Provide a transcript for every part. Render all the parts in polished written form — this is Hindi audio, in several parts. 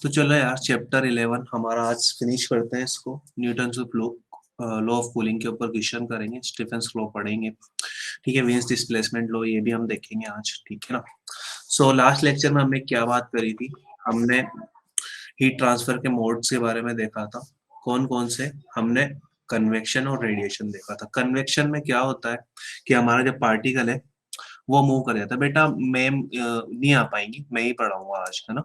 तो चलो यार, चैप्टर 11 हमारा आज फिनिश करते हैं इसको। Newton of law of cooling के ऊपर क्वेश्चन करेंगे, स्टीफेंस लॉ पढ़ेंगे। ठीक है, वेन्स डिस्प्लेसमेंट लॉ ये भी हम देखेंगे आज। ठीक है ना। सो लास्ट लेक्चर में हमने क्या बात करी थी? हमने हीट ट्रांसफर के मोड्स के बारे में देखा था। कौन कौन से? हमने कन्वेक्शन और रेडिएशन देखा था। कन्वेक्शन में क्या होता है कि हमारा जो पार्टिकल है वो मूव कर जाता है। बेटा मैम नहीं आ पाएंगी, मैं ही पढ़ाऊंगा आज, है ना।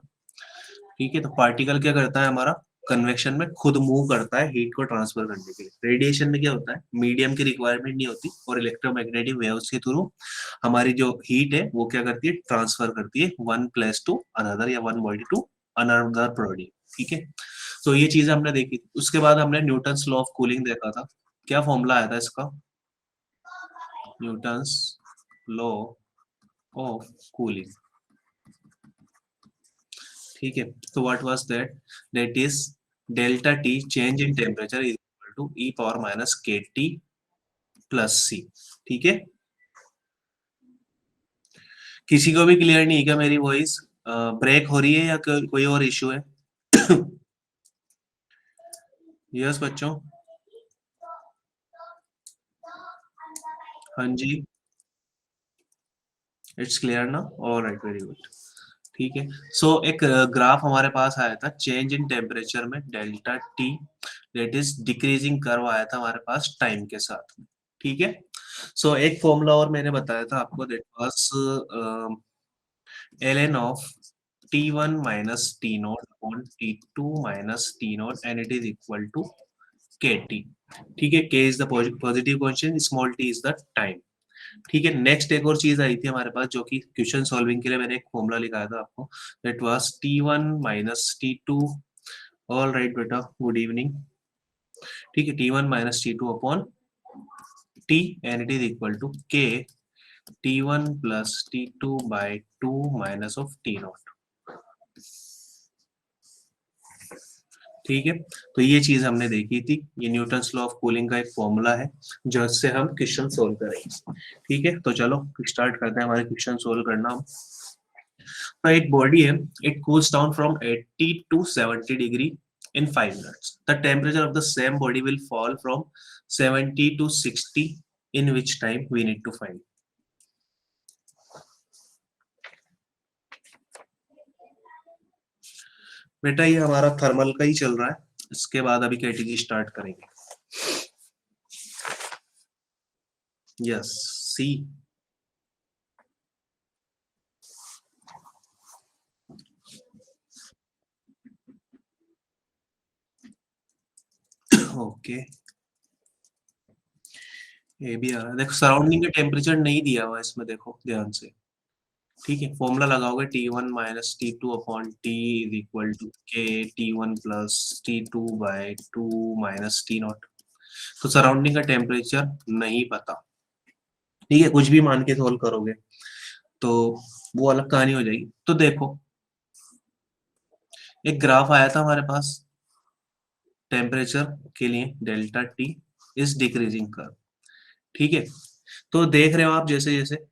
ठीक है, तो पार्टिकल क्या करता है हमारा? कन्वेक्शन में खुद मूव करता है हीट को ट्रांसफर करने के लिए। रेडिएशन में क्या होता है? मीडियम की रिक्वायरमेंट नहीं होती और इलेक्ट्रोमैग्नेटिक वेव्स के थ्रू हमारी जो हीट है वो क्या करती है? ट्रांसफर करती है वन प्लेस टू अनदर या one body to another body. ठीक है, तो ये चीज हमने देखी थी। उसके बाद हमने न्यूटन्स लॉ ऑफ कूलिंग देखा था। क्या फॉर्मूला आया था इसका? Newton's law of cooling. ठीक है, तो what was that? That is delta t change in temperature is equal to e power minus k t plus c. ठीक है, किसी को भी क्लियर नहीं है क्या मेरी वॉइस? ब्रेक हो रही है या कोई और इशू है? यस बच्चों। हाँ जी, इट्स क्लियर ना। Alright, very good. ठीक है, सो एक ग्राफ हमारे पास आया था चेंज इन टेम्परेचर में delta T, that is decreasing curve आया था हमारे पास टाइम के साथ में। ठीक है, सो एक फॉर्मूला और मैंने बताया था आपको, that was ln of T1 minus T naught upon T2 minus T naught and it is equal to KT। ठीक है, K is the positive constant, small t is the time. ठीक है, नेक्स्ट एक और चीज आई थी हमारे पास जो कि क्वेश्चन सॉल्विंग के लिए मैंने एक फॉर्मूला लिखाया था आपको, that was T1 minus T2। All right बेटा, गुड इवनिंग। ठीक है, T1 minus T2 upon T and it is equal to K T1 plus T2 by 2 minus of T naught. ठीक है, तो ये चीज हमने देखी थी। ये न्यूटन्स लॉ ऑफ कूलिंग का एक फॉर्मूला है जिससे हम क्वेश्चन सोल्व करेंगे। ठीक है, तो चलो स्टार्ट करते हैं हमारे क्वेश्चन सोल्व करना। तो एक बॉडी है, it cools down from 80 to 70 degree in 5 minutes. The temperature of the same body will fall from 70 to 60 in which time we need to find. बेटा ये हमारा थर्मल का ही चल रहा है, इसके बाद अभी कैटेगरी स्टार्ट करेंगे। यस, सी। ओके, ये भी आ रहा है। देखो सराउंडिंग का टेम्परेचर नहीं दिया हुआ इसमें, देखो ध्यान से। ठीक है, फॉर्मूला लगाओगे T1 minus T2 upon T is equal to k T1 plus T2 by 2 minus T naught. तो सराउंडिंग का टेम्परेचर नहीं पता। ठीक है, कुछ भी मान के सोल्व करोगे तो वो अलग कहानी हो जाएगी। तो देखो एक ग्राफ आया था हमारे पास टेम्परेचर के लिए, delta T is decreasing curve. ठीक है, तो देख रहे हो आप जैसे जैसे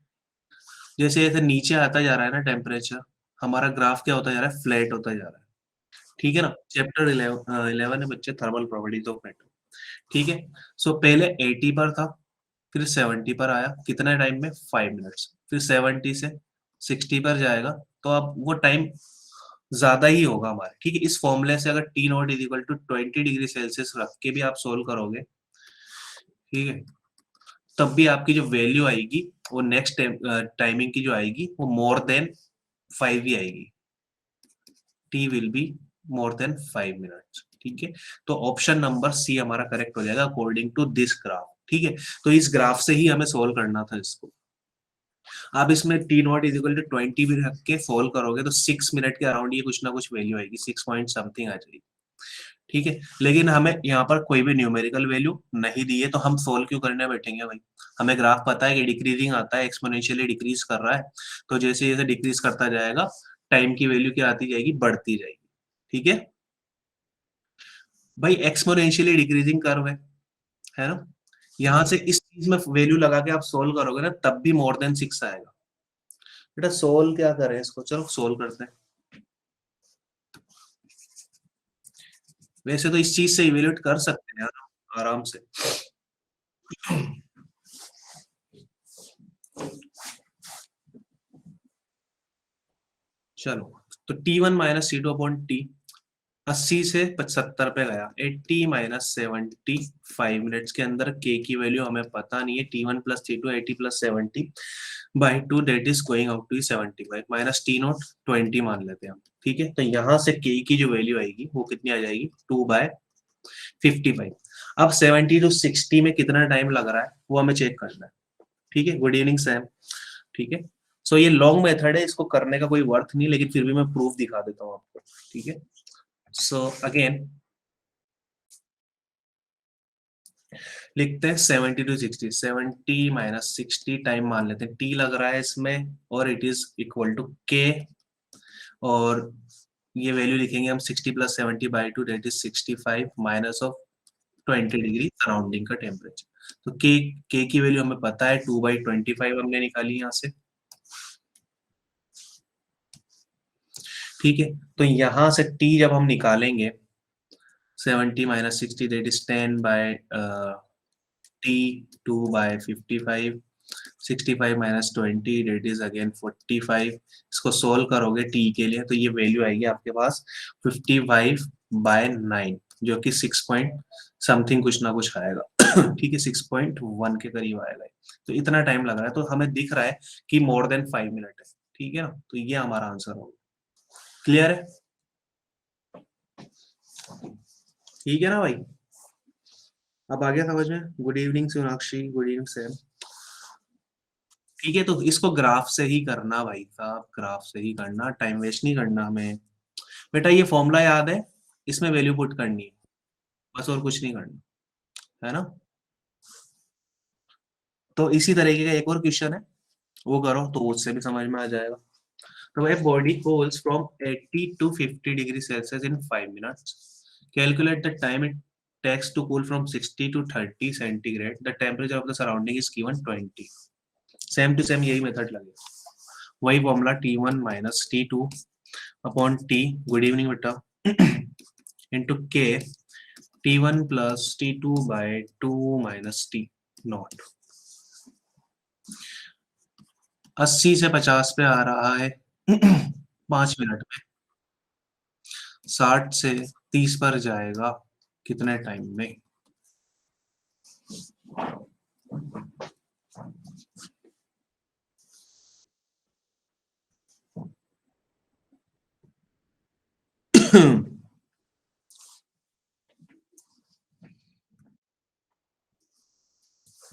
जैसे जैसे नीचे आता जा रहा है ना टेम्परेचर, हमारा ग्राफ क्या होता जा रहा है? फ्लैट होता जा रहा है। ठीक है ना। चैप्टर 11 है बच्चे, थर्मल प्रॉपर्टीज ऑफ मेटल। ठीक है, सो पहले 80 पर था, फिर 70 पर आया, कितना टाइम में? 5 मिनट्स। फिर 70 से 60 पर जाएगा, तो अब वो टाइम ज्यादा ही होगा हमारे। ठीक है, इस फॉर्मूले से अगर t naught is equal to 20 degree Celsius रख के भी आप सोल्व करोगे, ठीक है, तब भी आपकी जो वैल्यू आएगी वो नेक्स्ट टाइमिंग की जो आएगी वो मोर देन 5 ही आएगी। T will be more than 5 minutes. ठीक है, तो ऑप्शन नंबर सी हमारा करेक्ट हो जाएगा अकॉर्डिंग टू दिस ग्राफ। ठीक है, तो इस ग्राफ से ही हमें सोल्व करना था इसको। आप इसमें t naught is equal to 20 भी रख के सोल्व करोगे तो 6 मिनट के अराउंड ये कुछ ना कुछ वैल्यू आएगी, 6 पॉइंट समथिंग आ जाएगी। ठीक है, लेकिन हमें यहाँ पर कोई भी न्यूमेरिकल वैल्यू नहीं दी है, तो हम सोल्व क्यों करने बैठेंगे भाई? हमें ग्राफ पता है कि डिक्रीजिंग आता है, एक्सपोनेंशियली डिक्रीज कर रहा है, तो जैसे जैसे डिक्रीज करता जाएगा टाइम की वैल्यू क्या आती जाएगी? बढ़ती जाएगी। ठीक है भाई, एक्सपोनेंशियली डिक्रीजिंग कर्व है ना। यहाँ से इस चीज में वैल्यू लगा के आप सोल्व करोगे ना, तब भी मोर देन 6 आएगा। बेटा सोल्व क्या करें इसको? चलो सोल्व करते हैं। वैसे तो इस चीज से इवेल्युएट कर सकते हैं यार आराम से। चलो, तो T1 minus T2 upon T, 80 से 75 पे गया, 80 माइनस 75 मिनट्स के अंदर के की वैल्यू हमें पता नहीं है, T1 plus T2 80 plus 70 by 2 that is going out to 75 minus T naught 20 मान लेते हैं हम। ठीक है, तो यहाँ से के की जो वैल्यू आएगी वो कितनी आ जाएगी, 2/55। अब 70 टू 60 में कितना टाइम लग रहा है वो हमें चेक करना है। ठीक है, गुड इवनिंग सैम। ठीक है, सो ये लॉन्ग मेथड है, इसको करने का कोई वर्थ नहीं, लेकिन फिर भी मैं प्रूफ दिखा देता हूँ आपको। ठीक है, सो अगेन लिखते हैं 70 टू 60, 70 माइनस 60 टाइम मान लेते हैं, टी लग रहा है इसमें, और इट इज इक्वल टू के, और ये वैल्यू लिखेंगे हम 60 plus 70 by 2 that is 65 minus of 20 degree surrounding का टेम्परेचर। तो के की वैल्यू हमें पता है, 2/25 हमने निकाली यहाँ से। ठीक है, तो यहाँ से टी जब हम निकालेंगे, 70 minus 60 that is 10 by t, 2/55, 65 minus 20 that is again 45। इसको सोल्व करोगे टी के लिए तो ये वैल्यू आएगी आपके पास 55/9, जो कि 6 पॉइंट समथिंग कुछ ना कुछ आएगा। ठीक है, 6.1 के करीब आएगा। तो इतना टाइम लग रहा है, तो हमें दिख रहा है कि मोर देन 5 मिनट है। ठीक है ना, तो ये हमारा आंसर होगा। क्लियर है? ठीक है ना भाई, अब आ गया समझ में? Good evening Sonakshi, good evening Sam. ठीक है, तो इसको ग्राफ से ही करना भाई साहब, ग्राफ से ही करना, टाइम वेस्ट नहीं करना हमें। बेटा ये फॉर्मूला याद है, इसमें वैल्यू पुट करनी है, बस और कुछ नहीं करना, है ना? तो इसी तरीके का एक और क्वेश्चन है, वो करो तो उससे भी समझ में आ जाएगा। तो भाई body cools from 80 to 50 degree Celsius in 5 minutes, calculate the time it takes to cool from 60 to 30 centigrade, the temperature of the surrounding is given 20। Same to same यही मेथड लगेगा, वही formula T1 minus T2 upon t, good evening बेटा, into k, T1 plus T2 by 2 minus T naught. 80 से 50 पे आ रहा है 5 मिनट में, 60 से 30 पर जाएगा कितने टाइम में?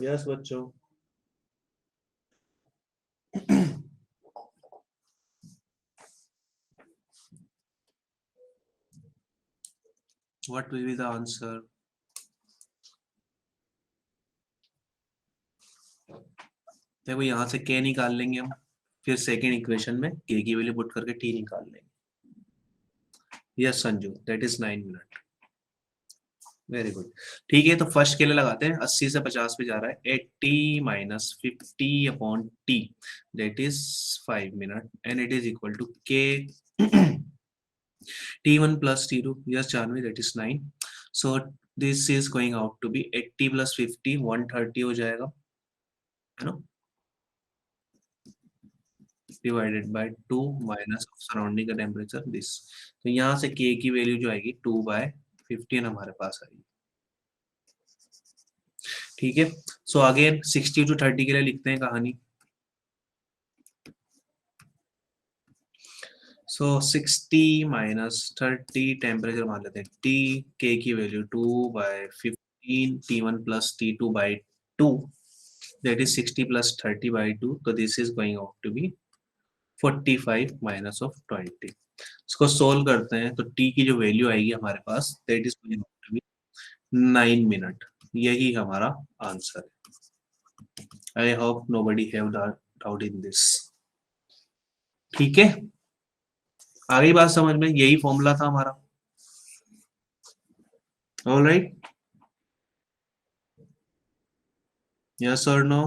यस बच्चों। What will be the answer? देखो यहाँ से के निकाल लेंगे हम, फिर सेकेंड इक्वेशन में के की वैल्यू पुट करके टी निकाल लेंगे। Yes Sanju, that is 9 minute. Very good. ठीक है, तो फर्स्ट के लिए लगाते हैं, 80 से 50 पे जा रहा है, 80 minus 50 upon t that is 5 minute, and it is equal to k T1 plus T2, yes Janvi, that is 9. So this is going out to be 80 plus 50, 130 हो जाएगा, है ना, डिवाइडेड बाय 2 माइनस सराउंडिंग का टेम्परेचर दिस। तो यहाँ से K की वैल्यू जो आएगी 2/15 हमारे पास आएगी। ठीक है, सो अगेन 60 टू 30 के लिए लिखते हैं कहानी। सो 60 माइनस 30 टेम्परेचर मान लेते हैं, T K की value 2/15, T1 plus T2 by 2, that is 60 plus 30 by 2, so this is going out to be 45 minus of 20। इसको सोल्व करते हैं तो t की जो वैल्यू आएगी हमारे पास, that is going out to be 9 minute. यही हमारा आंसर है। I hope nobody have doubt in this। ठीक है, आ गई बात समझ में? यही फॉर्मूला था हमारा। ऑलराइट, यस और नो?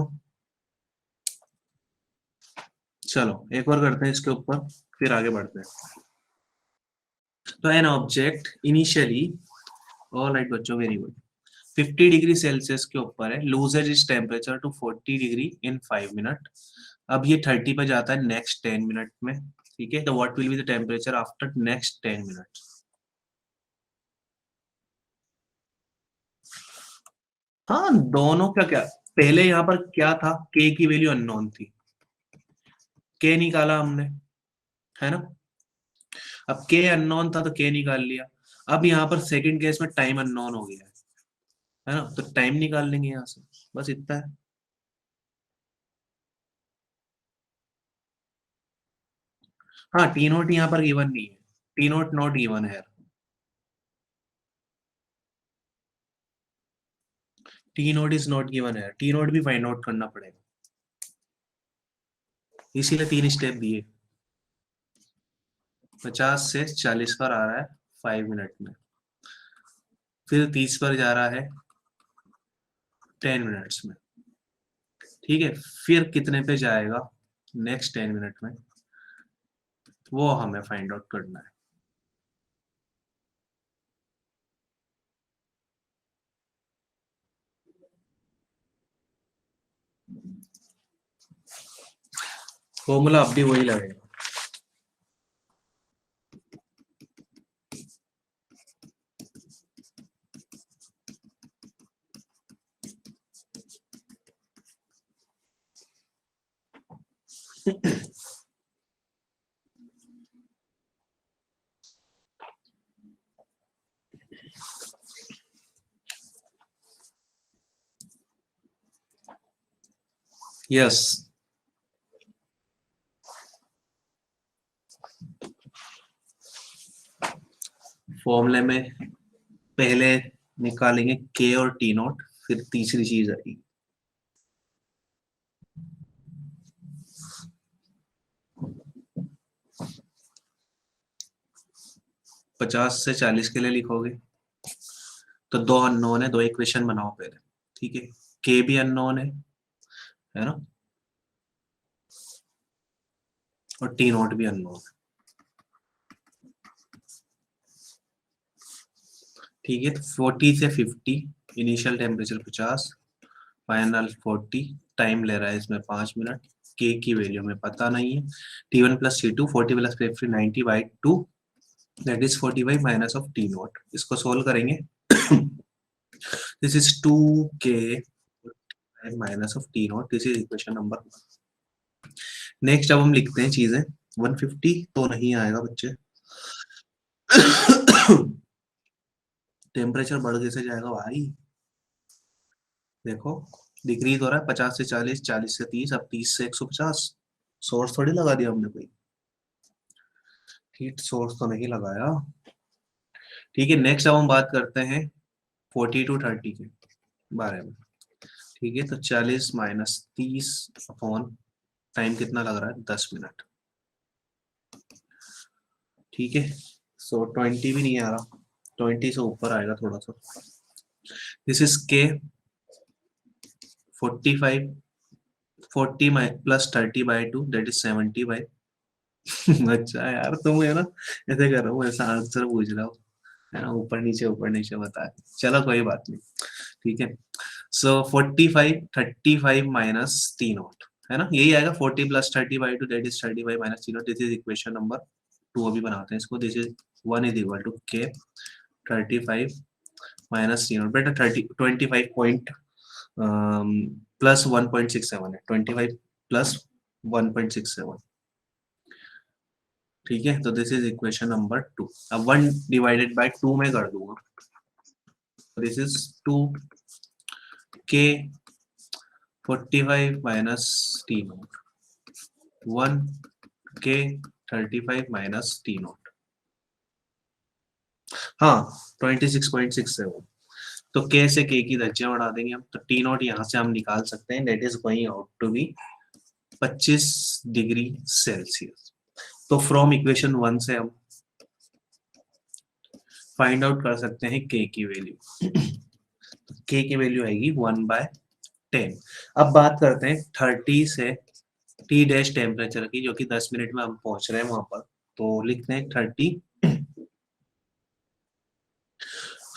चलो एक और करते हैं इसके ऊपर, फिर आगे बढ़ते हैं। तो an object initially all right बच्चों, वेरी गुड। 50 डिग्री सेल्सियस के ऊपर है, loses is temperature to 40 degree in 5 minute. अब ये 30 पे जाता है नेक्स्ट 10 मिनट में। ठीक है, तो what will be the temperature after next 10 minute? हाँ, दोनों का क्या, पहले यहाँ पर क्या था, के की वैल्यू अननोन थी, के निकाला हमने, है ना। अब के अननोन था तो के निकाल लिया। अब यहाँ पर सेकंड केस में टाइम अननोन हो गया है ना, तो टाइम निकाल लेंगे यहाँ से, बस इतना है। हाँ, टी नोट यहाँ पर गिवन नहीं है, टी नोट नॉट गिवन है। T note is not given है, टी नोट भी फाइंड आउट करना पड़ेगा, इसीलिए 3 स्टेप दिए। 50 से 40 पर आ रहा है 5 मिनट में, फिर 30 पर जा रहा है 10 मिनट्स में। ठीक है, फिर कितने पे जाएगा नेक्स्ट 10 मिनट में, वो हमें फाइंड आउट करना है। फॉर्मूला अब भी वही लगेगा। यस, फॉर्मूले में पहले निकालेंगे के और टी नोट, फिर तीसरी चीज आएगी। पचास से 40 के लिए लिखोगे तो दो अननोन है, दो इक्वेशन बनाओ पहले। ठीक है, के भी अननोन है ना, और टी नोट भी अननोन है। ठीक है, तो 40 से 50, इनिशियल टेम्परेचर 50, फाइनल 40, टाइम ले रहा है इसमें 5 मिनट। के की वैल्यू में पता नहीं है, T1 plus T2, 40 plus 50, 90/2, that is 45 minus of T note. इसको सोल्व करेंगे। This is 2K minus of T note, this is equation number. Next अब हम लिखते हैं चीजें। 150 तो नहीं आएगा बच्चे। टेम्परेचर बढ़ कैसे जाएगा भाई, देखो डिक्रीज हो रहा है, 50 से 40, 40 से 30, अब 30 से 150। सोर्स थोड़ी लगा दिया हमने कोई, हीट सोर्स तो नहीं लगाया। ठीक है, नेक्स्ट अब हम बात करते हैं 40 टू 30 के बारे में। ठीक है, तो 40 माइनस 30 अपॉन टाइम कितना लग रहा है, 10 मिनट। ठीक है, सो 20 भी नहीं आ रहा, 20 से ऊपर आएगा थोड़ा सा। दिस इज के 45, 40 प्लस 30/2, दैट इज 70/। अच्छा यार, तुम है ना ऐसे कर रहा हूँ, ऐसा आंसर पूछ रहा हूँ, है ना, ऊपर नीचे बता है। चलो कोई बात नहीं। ठीक है, सो 45, 35 माइनस टी नॉट, है ना, यही आएगा। 40 plus 30/2, that is 35 minus T not, this is equation number 2। अभी बनाते हैं इसको। This is 1 is equal to के 35 माइनस टी नॉट, बेटा 25 पॉइंट प्लस 1.67 है, 25 प्लस 1.67। ठीक है, तो दिस इज इक्वेशन नंबर 2। अब 1/2 में कर दूंगा, this is 2K 45 minus T not, 1K 35 minus T not. हाँ, 26.67। तो K से K की धज्जियां बढ़ा देंगे हम, तो टी नॉट यहाँ से हम निकाल सकते हैं, that is going out to be 25 degree Celsius. तो फ्रॉम इक्वेशन 1 से हम फाइंड आउट कर सकते हैं K की वैल्यू। K की वैल्यू आएगी 1/10। अब बात करते हैं 30 से T डैश टेम्परेचर की, जो कि 10 मिनट में हम पहुंच रहे हैं वहां पर। तो लिखते हैं 30।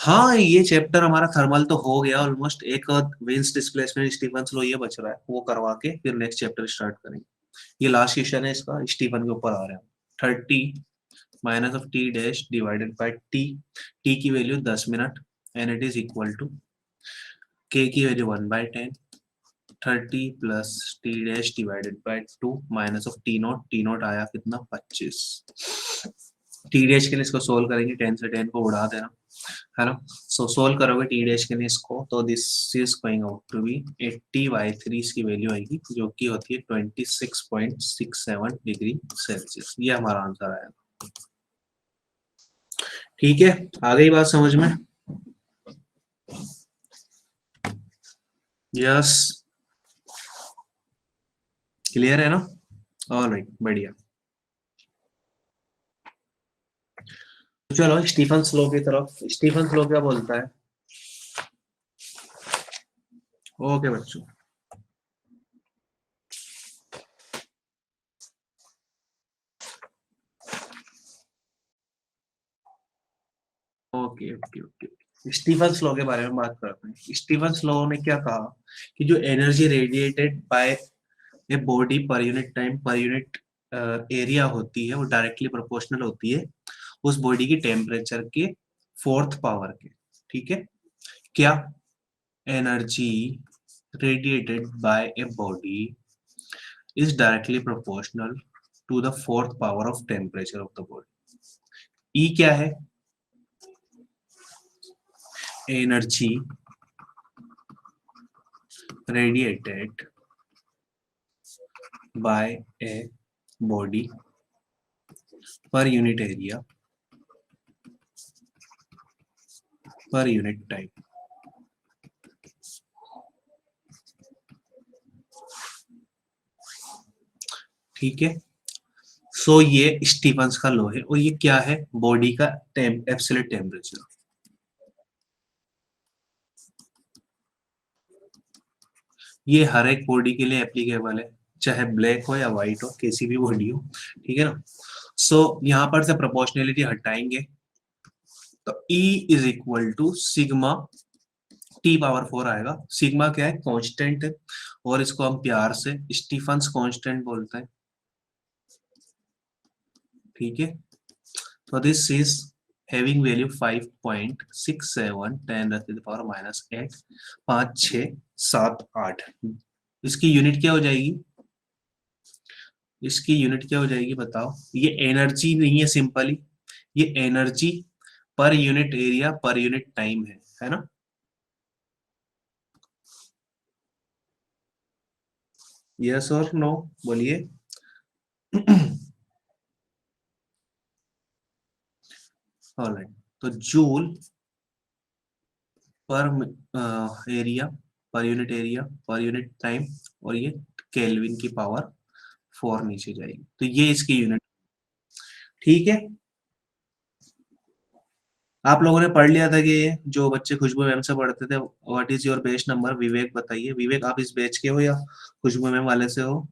हाँ, ये चैप्टर हमारा थर्मल तो हो गया ऑलमोस्ट। एक विंस डिस्प्लेसमेंट स्टीफन लो ये बच रहा है, वो करवा के फिर नेक्स्ट चैप्टर स्टार्ट करेंगे। ये लास्ट क्वेश्चन है इसका, स्टीफन के ऊपर आ रहा है। 30 minus of t dash divided by t. T की value 10 minute and it is equal to k की value 1/10। 30 plus t dash divided by 2 minus of t naught. T naught आया कितना, 25। टी डैश के लिए इसको सोल्व करेंगे, 10 से 10 को उड़ा देना, है ना। सो सोल्व करोगे टी डैश के लिए इसको, तो this is going out to be 80/3 इसकी वैल्यू आएगी, जो कि होती है 26.67 डिग्री सेल्सियस। ये हमारा आंसर आएगा। ठीक है, आ गई बात समझ में? यस, क्लियर है ना? ऑलराइट, बढ़िया। चलो स्टीफन स्लो की तरफ। स्टीफन स्लो क्या बोलता है? ओके बच्चों, okay okay okay. Stefan's law के बारे में बात करते हैं। स्टीफन स्लो ने क्या कहा कि जो energy radiated by a body per unit time per unit area होती है, वो डायरेक्टली प्रोपोर्शनल होती है उस बॉडी की टेम्परेचर के फोर्थ पावर के। ठीक है, क्या energy radiated by a body is directly proportional to the fourth power of temperature of the body. E क्या है? Energy radiated by a body per unit area per unit time. ठीक है, सो ये स्टीफंस का लॉ है, और ये क्या है? बॉडी का एब्सोल्यूट टेम्परेचर। ये हर एक बॉडी के लिए एप्लीकेबल है, चाहे ब्लैक हो या व्हाइट हो, किसी भी बॉडी हो। ठीक है ना। सो यहाँ पर से प्रोपोर्शनलिटी हटाएंगे, तो E is equal to sigma T power 4 आएगा। सिग्मा क्या है? कांस्टेंट है, और इसको हम प्यार से स्टीफंस कांस्टेंट बोलते हैं। ठीक है, तो this is having value 5.67 10 to the power -8 5 6 7 8। इसकी यूनिट क्या हो जाएगी? इसकी यूनिट क्या हो जाएगी बताओ? ये एनर्जी नहीं है सिंपली, ये एनर्जी पर यूनिट एरिया पर यूनिट टाइम है ना। यस और नो बोलिए। ऑलराइट, तो जूल पर एरिया पर यूनिट टाइम, और ये केल्विन की पावर 4 नीचे जाएगी, तो ये इसकी यूनिट। ठीक है, आप लोगों ने पढ़ लिया था कि जो बच्चे खुशबू मैम से पढ़ते थे, what is your best number? Vivek बताइए। विवेक, आप इस बैच के हो या खुशबू मैम वाले से हो?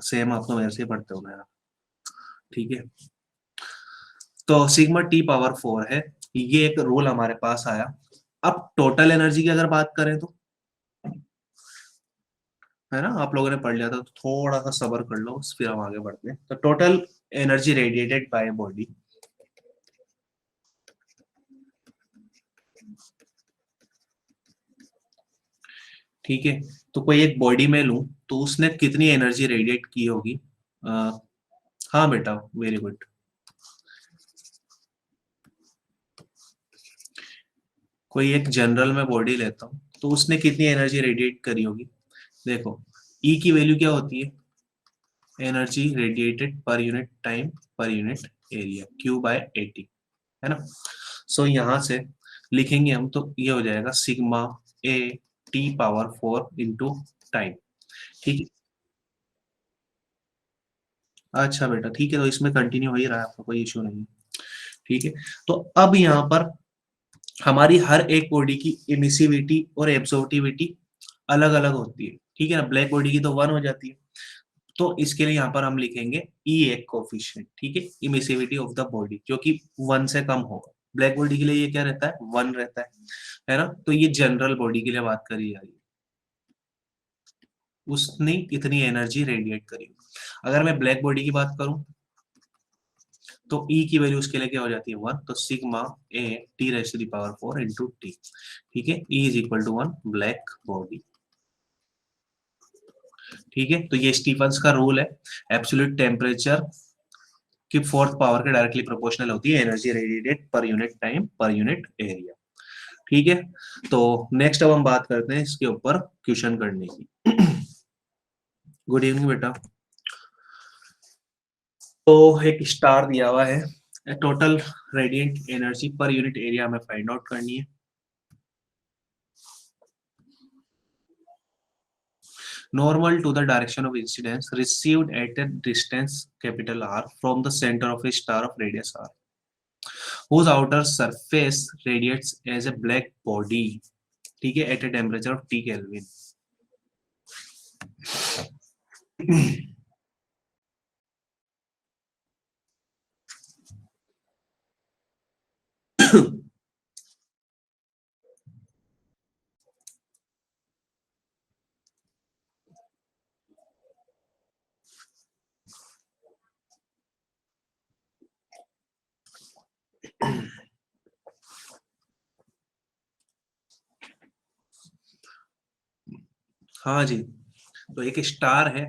सेम, आप तो मेरे से ही पढ़ते हो मेरा। ठीक है, तो सिग्मा टी पावर 4 है, ये एक रूल हमारे पास आया। अब टोटल एनर्जी की अगर बात करें तो, है ना, आप लोगों ने पढ़ लिया था, तो थोड़ा सा सब्र कर लो, फिर हम आगे बढ़ते हैं। तो total energy radiated by body, ठीक है, तो कोई एक बॉडी में लूं तो उसने कितनी एनर्जी रेडिएट की होगी? आ, हाँ बेटा, वेरी गुड। कोई एक जनरल में बॉडी लेता हूँ, तो उसने कितनी एनर्जी रेडिएट करी होगी? देखो, ई की वैल्यू क्या होती है? Energy radiated per unit time per unit area, Q/80, है ना। सो यहाँ से लिखेंगे हम, तो ये हो जाएगा sigma A T power 4 into time. ठीक है, अच्छा बेटा, ठीक है, तो इसमें कंटिन्यू हो ही रहा है आपका, कोई इशू नहीं है। ठीक है, तो अब यहाँ पर हमारी हर एक बॉडी की इमिसिविटी और एब्सॉर्बिविटी अलग अलग होती है। ठीक है ना, ब्लैक बॉडी की तो 1 हो जाती है, तो इसके लिए यहाँ पर हम लिखेंगे ई एक कोफिशिएंट। ठीक है, इमिसिविटी ऑफ द बॉडी, जो कि 1 से कम होगा। ब्लैक बॉडी के लिए ये क्या रहता है, 1 रहता है ना। तो ये जनरल बॉडी के लिए बात करी जा रही है, उसने इतनी एनर्जी रेडिएट करी। अगर मैं ब्लैक बॉडी की बात करूं तो E की वैल्यू उसके लिए क्या हो जाती है 1, तो sigma A T raise to the power 4 T टी। ठीक है, E is equal to 1 black body. ठीक है, तो ये स्टीफंस का रूल है, एब्सोल्यूट टेम्परेचर की फोर्थ पावर के डायरेक्टली प्रोपोर्शनल होती है energy radiated per unit time per unit area. ठीक है, तो नेक्स्ट अब हम बात करते हैं इसके ऊपर क्वेश्चन करने की। गुड इवनिंग बेटा। तो एक स्टार दिया हुआ है, total radiant energy per unit area हमें फाइंड आउट करनी है। Normal to the direction of incidence received at a distance capital R from the center of a star of radius R, whose outer surface radiates as a black body, ठीक है, at a temperature of T Kelvin. हाँ जी, तो एक स्टार है,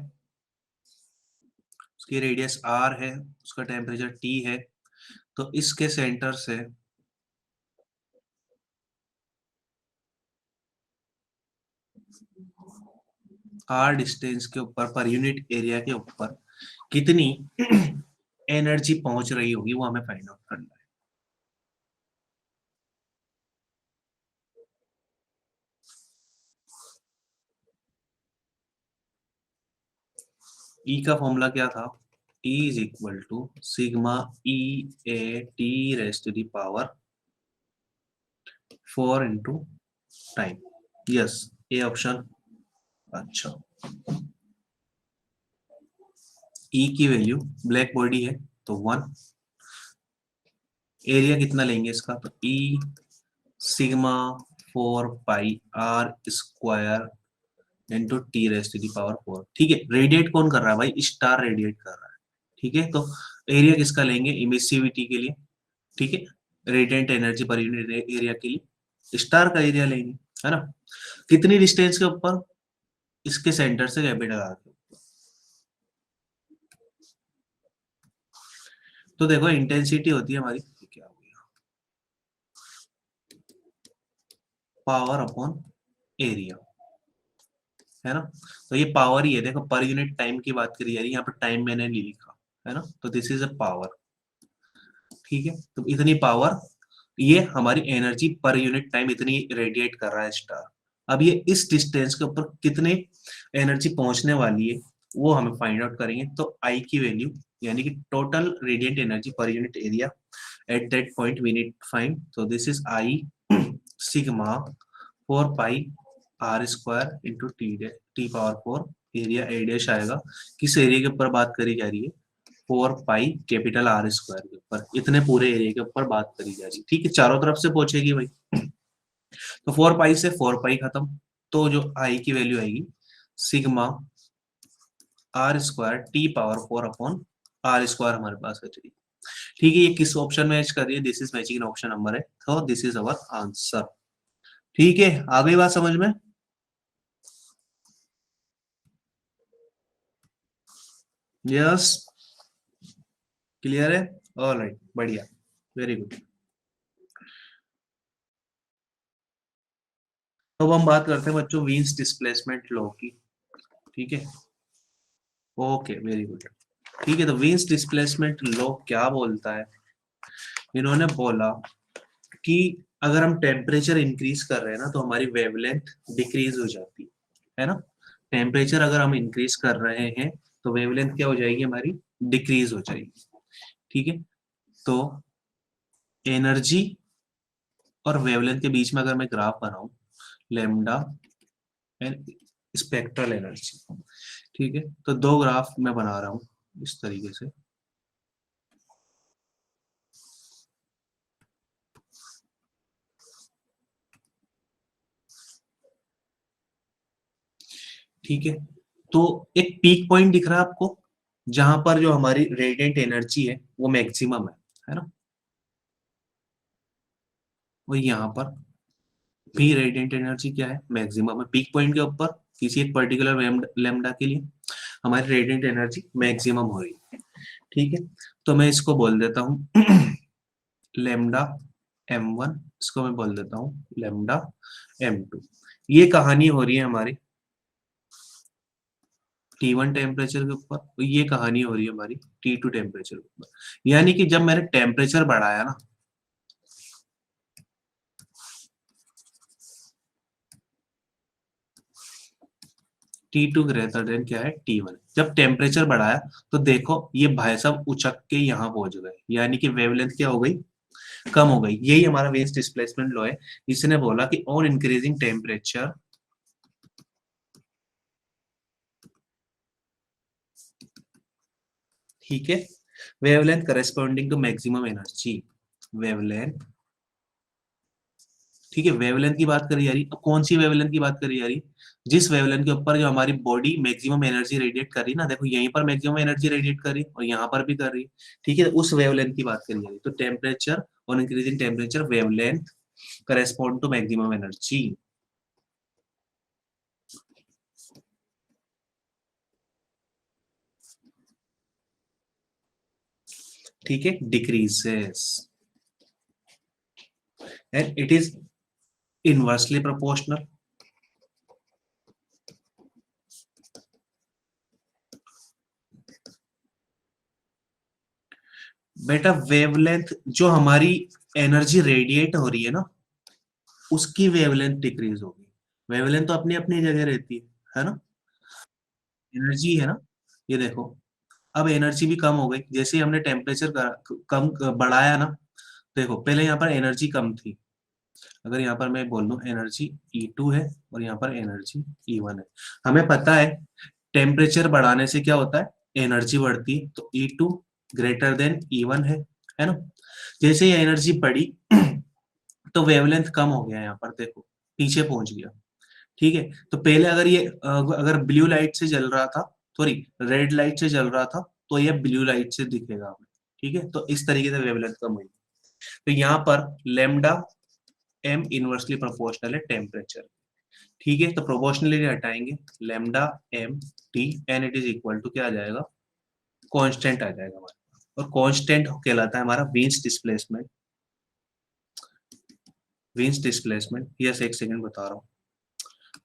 उसकी रेडियस R है, उसका टेम्परेचर T है, तो इसके सेंटर से R डिस्टेंस के ऊपर पर यूनिट एरिया के ऊपर कितनी एनर्जी पहुंच रही होगी वो हमें फाइंड आउट करना है। E का फॉर्मूला क्या था, E is equal to sigma e A T raise to the power 4 into time. Yes, A option. अच्छा, E की वैल्यू ब्लैक बॉडी है तो 1, एरिया कितना लेंगे इसका, तो E sigma 4 pi are square into T raise to the power 4। ठीक है, रेडिएट कौन कर रहा है भाई, स्टार रेडिएट कर रहा है। ठीक है, तो एरिया किसका लेंगे, इमिसिविटी के लिए। ठीक है, radiant energy per unit area के लिए स्टार का एरिया लेंगे, है ना। कितनी डिस्टेंस के ऊपर, इसके सेंटर से कैपिटल आर के ऊपर। तो देखो इंटेंसिटी होती है हमारी, क्या हो गया, पावर अपॉन एरिया, है ना। तो ये पावर ही है, देखो पर यूनिट टाइम की बात करी जा रही है, यहाँ पर टाइम मैंने नहीं लिखा, है ना, तो दिस इज अ पावर। ठीक है, तो इतनी पावर, ये हमारी एनर्जी पर यूनिट टाइम इतनी रेडिएट कर रहा है स्टार। अब ये इस डिस्टेंस के ऊपर कितने एनर्जी पहुंचने वाली है वो हमें फाइंड आउट करेंगे। तो आई की वैल्यू यानी कि total radiant energy per unit area at that point we need find, तो this is I sigma 4 pi are square into t t power 4, area a dash आएगा। किस एरिया के ऊपर बात करी जा रही है, 4 पाई कैपिटल आर स्क्वायर के ऊपर, इतने पूरे एरिया के ऊपर बात करी जा रही है। ठीक है, चारों तरफ से पहुंचेगी भाई, तो 4 पाई से 4 पाई खत्म, तो जो आई की वैल्यू आएगी sigma R square T power 4 upon R square हमारे पास है। ठीक है, ये किस ऑप्शन में मैच कर रही है, this is matching option number है, तो दिस इज अवर आंसर। ठीक है, आ गई बात समझ में। यस, क्लियर है, ऑल राइट, बढ़िया, वेरी गुड। अब हम बात करते हैं बच्चों वीन्स डिस्प्लेसमेंट लॉ की। ठीक है, ओके, वेरी गुड। ठीक है, तो वीन्स डिस्प्लेसमेंट लॉ क्या बोलता है, इन्होंने बोला कि अगर हम टेम्परेचर इंक्रीज कर रहे हैं ना तो हमारी वेवलेंथ डिक्रीज हो जाती है ना। टेम्परेचर अगर हम इंक्रीज कर रहे हैं तो वेवलेंथ क्या हो जाएगी हमारी, डिक्रीज हो जाएगी। ठीक है, तो एनर्जी और वेवलेंथ के बीच में अगर मैं ग्राफ बनाऊं, लेमडा एंड स्पेक्ट्रल एनर्जी, ठीक है, तो दो ग्राफ मैं बना रहा हूं इस तरीके से। ठीक है, तो एक पीक पॉइंट दिख रहा है आपको, जहां पर जो हमारी रेडिएंट एनर्जी है वो मैक्सिमम है ना, वो यहाँ पर भी रेडिएंट एनर्जी क्या है, मैक्सिमम है। पीक पॉइंट के ऊपर किसी एक पर्टिकुलर लेमडा के लिए हमारी रेडिएंट एनर्जी मैक्सिमम हो रही है। ठीक है, तो मैं इसको बोल देता हूँ लेमडा m1, इसको मैं बोल देता हूँ लेमडा m2। ये कहानी हो रही है हमारी T1 टेम्परेचर के ऊपर, तो ये कहानी हो रही है हमारी T2 टेम्परेचर के ऊपर। यानी कि जब मैंने टेम्परेचर बढ़ाया ना, T2 ग्रेटर देन क्या है, T1, जब टेम्परेचर बढ़ाया तो देखो ये भाई साहब उचक के यहाँ पहुंच गए, यानी कि वेवलेंथ क्या हो गई, कम हो गई। यही हमारा वेव डिस्प्लेसमेंट लॉ है। इसने बोला कि ऑन इंक्रीजिंग टेम्परेचर, ठीक है, wavelength corresponding to maximum energy, wavelength, ठीक है, वेवलेंथ की बात करी जा रही। अब कौन सी वेवलेंथ की बात करी जा रही, जिस वेवलेंथ के ऊपर जो हमारी बॉडी मैक्सिमम एनर्जी रेडिएट कर रही है ना, देखो यहीं पर मैक्सिमम एनर्जी रेडिएट कर रही है और यहाँ पर भी कर रही है। ठीक है, उस वेवलेंथ की बात करी जा रही, तो टेम्परेचर और increasing temperature wavelength correspond to maximum energy. ठीक है, decreases and it is inversely proportional. बेटा वेवलेंथ जो हमारी एनर्जी रेडिएट हो रही है ना, उसकी वेवलेंथ डिक्रीज होगी। वेवलेंथ तो अपनी अपनी जगह रहती है ना, एनर्जी है ना, ये देखो अब एनर्जी भी कम हो गई जैसे ही हमने टेम्परेचर कम बढ़ाया ना। देखो पहले यहाँ पर एनर्जी कम थी, अगर यहाँ पर मैं बोल दूं एनर्जी E2 है और यहाँ पर एनर्जी E1 है। हमें पता है टेम्परेचर बढ़ाने से क्या होता है, एनर्जी बढ़ती है, तो E2 ग्रेटर देन E1 है ना। जैसे ही एनर्जी बढ़ी तो वेवलेंथ कम हो गया, यहाँ पर देखो पीछे पहुंच गया। ठीक है, तो पहले अगर ये अगर ब्लू लाइट से जल रहा था, सॉरी रेड लाइट से जल रहा था, तो ये ब्लू लाइट से दिखेगा हमें। ठीक है, तो इस तरीके से वेवलेंथ कम हुई। तो यहाँ पर लेमडा m इनवर्सली प्रोपोर्शनल है टेम्परेचर। ठीक है, तो प्रोपोर्शनली हटाएंगे lambda m t and it is equal to क्या आ जाएगा, कांस्टेंट आ जाएगा हमारा, और कांस्टेंट कहलाता है हमारा Wien's displacement. Veins displacement, yes एक सेकंड बता रहा हूँ।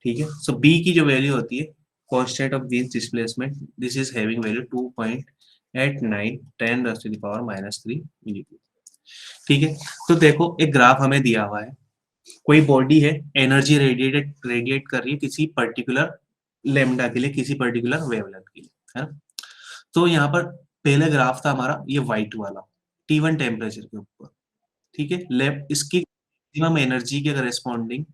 ठीक है, सो बी की जो वैल्यू होती है constant of Wien's displacement, this is having value 2.89 10⁻³ metre. ठीक है, तो देखो एक ग्राफ हमें दिया हुआ है, कोई बॉडी है, एनर्जी रेडिएट कर रही है किसी पर्टिकुलर लेमडा के लिए, किसी पर्टिकुलर वेवलेंथ के लिए, है ना। तो यहाँ पर पहले ग्राफ था हमारा ये व्हाइट वाला, T1 टेम्परेचर के ऊपर। ठीक है, लेफ्ट इसकी मैक्सिमम एनर्जी के करेस्पॉन्डिंग,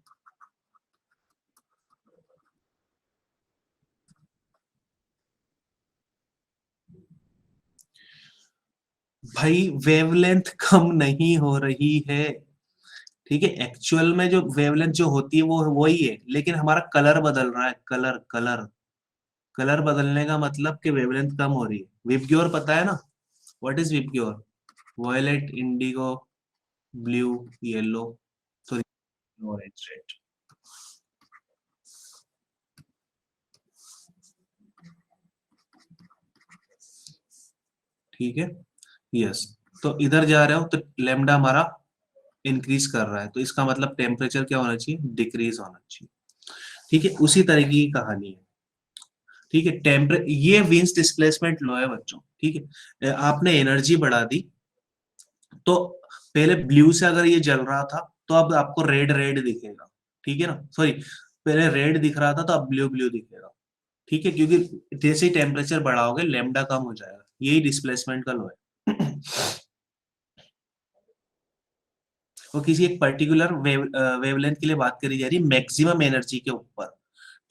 भाई वेवलेंथ कम नहीं हो रही है। ठीक है, एक्चुअल में जो वेवलेंथ जो होती है वो वही है, लेकिन हमारा कलर बदल रहा है, कलर कलर कलर बदलने का मतलब कि वेवलेंथ कम हो रही है। विबग्योर पता है ना, what is VIBGYOR, violet, indigo, blue, yellow, sorry orange, red. ठीक है, यस, तो इधर जा रहे हो तो लेमडा हमारा इंक्रीज कर रहा है, तो इसका मतलब टेम्परेचर क्या होना चाहिए, डिक्रीज होना चाहिए। ठीक है, उसी तरीके की कहानी है। ठीक है, ये विंस डिस्प्लेसमेंट लो है बच्चों। ठीक है, आपने एनर्जी बढ़ा दी, तो पहले ब्लू से अगर ये जल रहा था तो अब आपको रेड रेड दिखेगा। ठीक है ना, सॉरी पहले रेड दिख रहा था तो अब ब्लू ब्लू दिखेगा। ठीक है, क्योंकि जैसे ही टेम्परेचर बढ़ाओगे लेमडा कम हो जाएगा, यही डिस्प्लेसमेंट का लो है। वो किसी एक पर्टिकुलर वेवलेंथ के लिए बात करी जा रही है मैक्सिमम एनर्जी के ऊपर।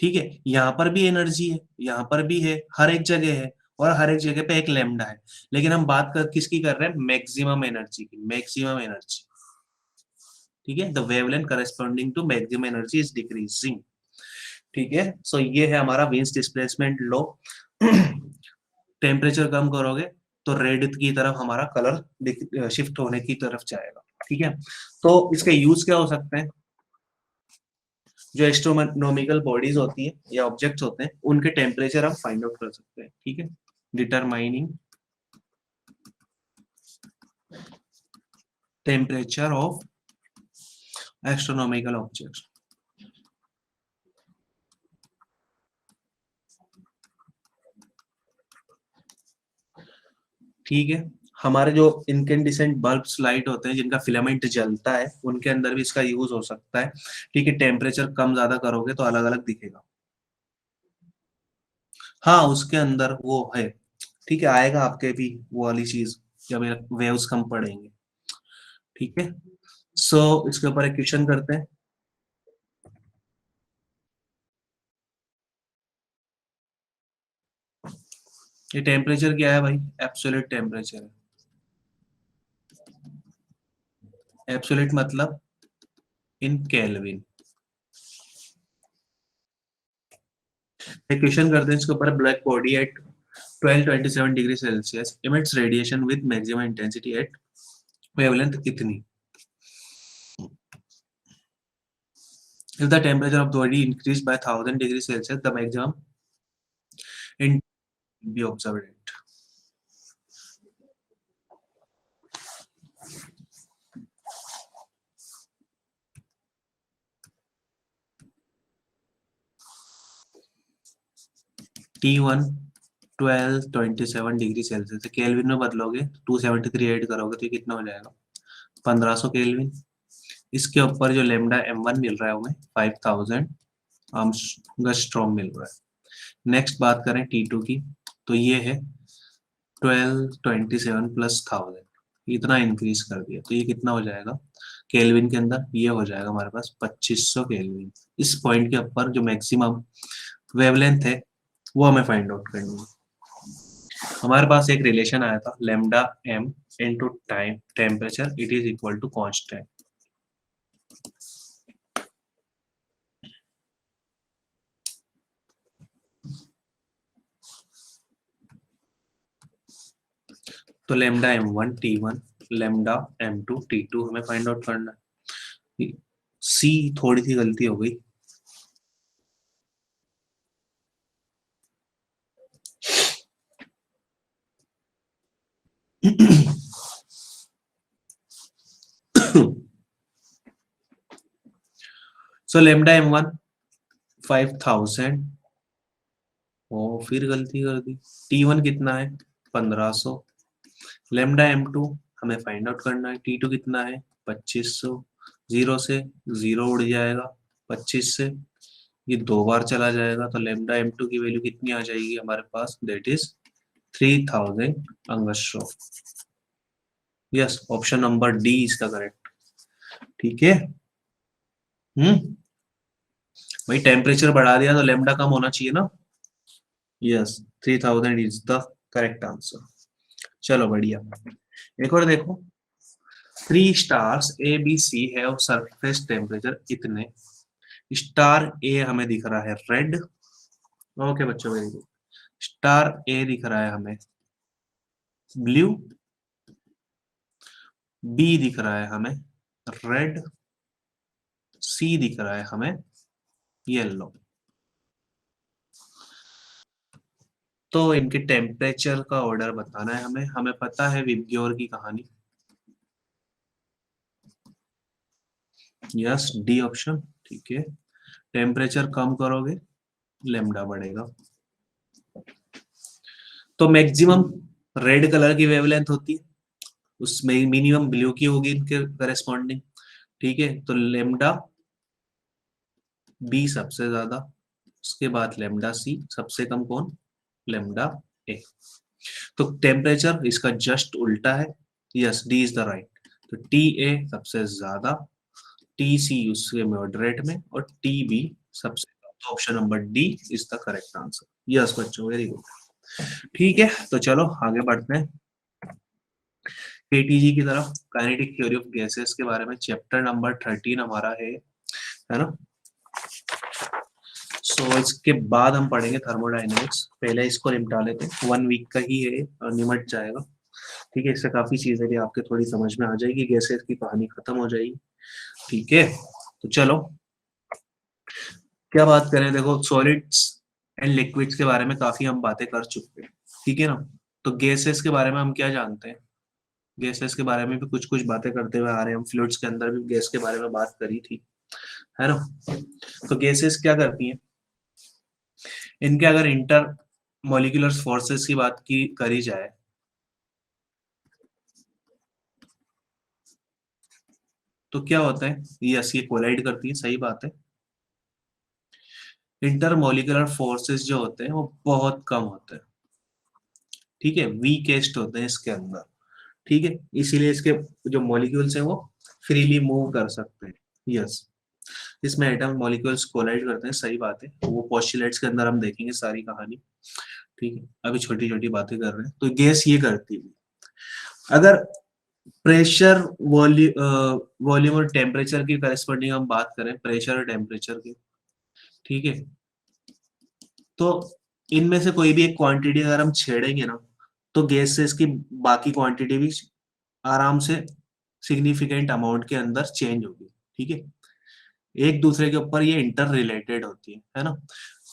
ठीक है, यहाँ पर भी एनर्जी है, यहाँ पर भी है, हर एक जगह है, और हर एक जगह पे एक लेमडा है। लेकिन हम बात किसकी कर रहे हैं, मैक्सिमम एनर्जी की, मैक्सिमम एनर्जी। ठीक है, the wavelength corresponding to maximum energy is decreasing. ठीक है, सो ये है हमारा वेन्स डिस्प्लेसमेंट लॉ। टेम्परेचर कम करोगे तो रेड की तरफ हमारा कलर शिफ्ट होने की तरफ जाएगा। ठीक है, तो इसके यूज क्या हो सकते हैं? जो एस्ट्रोनॉमिकल बॉडीज होती है या ऑब्जेक्ट्स होते हैं उनके टेम्परेचर हम फाइंड आउट कर सकते हैं। ठीक है, determining temperature of astronomical objects. ठीक है, हमारे जो इनकेंडिसेंट बल्ब्स लाइट होते हैं जिनका फिलामेंट जलता है उनके अंदर भी इसका यूज हो सकता है। ठीक है, टेम्परेचर कम ज्यादा करोगे तो अलग अलग दिखेगा। हाँ, उसके अंदर वो है। ठीक है, आएगा आपके भी वो वाली चीज जब वेव्स कम पड़ेंगे। ठीक है, सो इसके ऊपर एक क्वेश्चन करते हैं। ये टेम्परेचर क्या है भाई? एब्सोल्यूट टेम्परेचर है। एब्सोल्यूट मतलब इन केल्विन। एक क्वेश्चन करते हैं इसके ऊपर। Black body at 1227 degree Celsius emits radiation with maximum intensity at wavelength कितनी? If the temperature of the body increased by 1000 degrees Celsius, the maximum in be observed at. T1 1227 degree Celsius kelvin में बदलोगे 273 ऐड करोगे तो ये कितना हो जाएगा? 1500 केल्विन। इसके ऊपर जो लेमडा m1 मिल रहा है हमें 5000 आर्मस्ट्रॉन्ग मिल रहा है। नेक्स्ट बात करें T2 की, तो ये है 1227 प्लस 1000, इतना इंक्रीज कर दिया तो ये कितना हो जाएगा केल्विन के अंदर? ये हो जाएगा हमारे पास 2500 केल्विन। इस पॉइंट के ऊपर जो मैक्सिमम वेवलेंथ है वो हमें फाइंड आउट करनी है। हमारे पास एक रिलेशन आया था lambda m into time temperature it is equal to constant. तो lambda m1 T1 lambda m2 T2 हमें फाइंड आउट करना है। सी थोड़ी सी गलती हो गई। So lambda m1 5000। ओ फिर गलती कर दी। T1 कितना है? 1500। लेमडा m2 हमें फाइंड आउट करना है। T2 कितना है? 2500। जीरो से जीरो उड़ जाएगा 25 से, ये दो बार चला जाएगा तो लेमडा m2 की वैल्यू कितनी आ जाएगी हमारे पास? That is 3000 angstrom. Yes, option number D is the correct. ठीक है। हम्म, भाई टेम्परेचर बढ़ा दिया तो लेमडा कम होना चाहिए ना। Yes, 3000 is the correct answer. चलो बढ़िया। एक और देखो। Three stars A B C have surface temperature इतने। स्टार ए हमें दिख रहा है रेड। ओके बच्चों, वेरी गुड। स्टार ए दिख रहा है हमें ब्लू। बी दिख रहा है हमें रेड। सी दिख रहा है हमें येलो। तो इनके टेम्परेचर का ऑर्डर बताना है हमें। हमें पता है विबग्योर की कहानी। Yes, D option. ठीक है, टेम्परेचर कम करोगे लेमडा बढ़ेगा। तो मैक्सिमम रेड कलर की वेवलेंथ होती है, उसमें मिनिमम ब्लू की होगी इनके करेस्पॉन्डिंग। ठीक है, तो लेमडा बी सबसे ज्यादा, उसके बाद लेमडा सी, सबसे कम कौन? Lambda A. तो टेम्परेचर इसका जस्ट उल्टा है। Yes, D is the right. तो टी ए सबसे ज्यादा, टी सी उसके मॉडरेट में और टी बी सबसे कम। तो option number D is the correct answer. Yes बच्चों, वेरी गुड। ठीक है, तो चलो आगे बढ़ते हैं केटीजी की तरफ। काइनेटिक थ्योरी ऑफ गैसेस के बारे में चैप्टर नंबर 13 हमारा है ना। सो इसके बाद हम पढ़ेंगे थर्मोडाइनमिक्स। पहले इसको निपटा लेते हैं, 1 वीक का ही है और निमट जाएगा। ठीक है, इससे काफी चीजें भी आपके थोड़ी समझ में आ जाएगी, गैसेस की कहानी खत्म हो जाएगी। ठीक है, तो चलो क्या बात करें। देखो, सॉलिड्स एंड लिक्विड्स के बारे में काफी हम बातें कर चुके हैं, ठीक है ना। तो गैसेस के बारे में हम क्या जानते हैं, गैसेस के बारे में भी कुछ कुछ बातें करते हुए आ रहे हैं हम। फ्लूइड्स के अंदर भी गैस के बारे में बात करी थी, है ना। तो गैसेस क्या करती हैं, इनके अगर इंटर मॉलिक्यूलर फोर्सेस की बात की करी जाए, तो क्या होता है, यस ये कोलाइड करती है, सही बात है। इंटर मॉलिक्यूलर फोर्सेस जो होते हैं वो बहुत कम होते हैं, ठीक है, वीकेस्ट होते हैं इसके अंदर। ठीक है, इसीलिए इसके जो मॉलिक्यूल्स हैं वो फ्रीली मूव कर सकते हैं। यस, इसमें एटम मॉलिक्यूल्स कोलाइड करते हैं, सही बात है। वो पोस्टुलेट्स के अंदर हम देखेंगे सारी कहानी। ठीक है, अभी छोटी छोटी बातें कर रहे हैं। तो गैस ये करती है, अगर प्रेशर वॉल्यूम और टेम्परेचर की करस्पॉन्डिंग हम बात करें, प्रेशर और टेम्परेचर की, ठीक है, तो इनमें से कोई भी एक क्वांटिटी अगर हम छेड़ेंगे ना, तो गैस से इसकी बाकी क्वांटिटी भी आराम से सिग्निफिकेंट अमाउंट के अंदर चेंज होगी। ठीक है, एक दूसरे के ऊपर ये इंटर रिलेटेड होती है ना।